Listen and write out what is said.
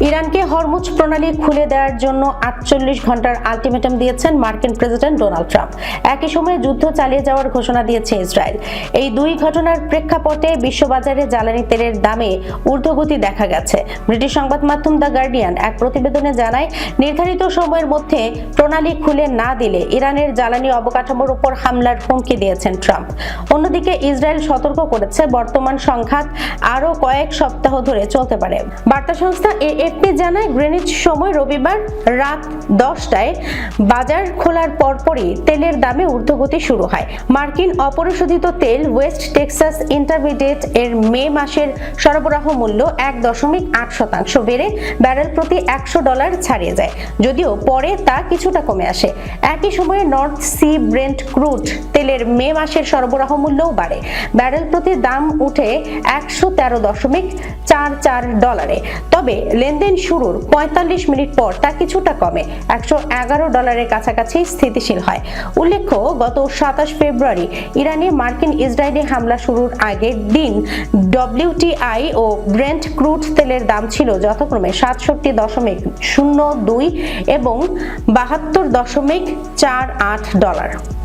ইরানকে হরমুজ প্রণালী খুলে দেওয়ার জন্য 48 ঘন্টার আলটিমেটাম দিয়েছেন মার্কিন প্রেসিডেন্ট ডোনাল্ড ট্রাম্প। একই সময়ে যুদ্ধ চালিয়ে যাওয়ার ঘোষণা দিয়েছে ইসরায়েল। এই দুই ঘটনার প্রেক্ষাপটে বিশ্ববাজারে জ্বালানি তেলের দামে ঊর্ধ্বগতি দেখা গেছে। ব্রিটিশ সংবাদ মাধ্যম দ্য গার্ডিয়ান এক প্রতিবেদনে জানায়, নির্ধারিত সময়ের মধ্যে প্রণালী খুলে না দিলে ইরানের জ্বালানি অবকাঠামোর উপর হামলার হুমকি দিয়েছেন ট্রাম্প। অন্যদিকে ইসরায়েল সতর্ক করেছে, বর্তমান সংঘাত আরও কয়েক সপ্তাহ ধরে চলতে পারে। বার্তা সংস্থা এএফপি জানায়, গ্রিনিচ সময় রবিবার রাত 10টায় বাজার খোলার পরপরই তেলের দামে ঊর্ধ্বগতি শুরু হয়। মার্কিন অপরিশোধিত তেল ওয়েস্ট টেক্সাস ইন্টারমিডিয়েট এর মে মাসের সরবরাহ মূল্য 1.8% বেড়ে ব্যারেল প্রতি $100 ছাড়িয়ে যায়, যদিও পরে তা কিছুটা কমে আসে। একই সময়ে নর্থ সি ব্রেন্ট ক্রুড তেলের মে মাসের সরবরাহ মূল্যও বাড়ে। ব্যারেল প্রতি দাম উঠে $113.44। তবে লেনদেন শুরুর 45 মিনিট পর তা কিছুটা কমে $111 কাছাকাছি স্থিতিশীল হয়। উল্লেখ্য, গত 27 ফেব্রুয়ারি ইরানে মার্কিন ইসরায়েলি হামলা শুরুর আগের দিন WTI ও ব্রেন্ট ক্রুড তেলের দাম ছিল যথাক্রমে $67.02 এবং $72.48।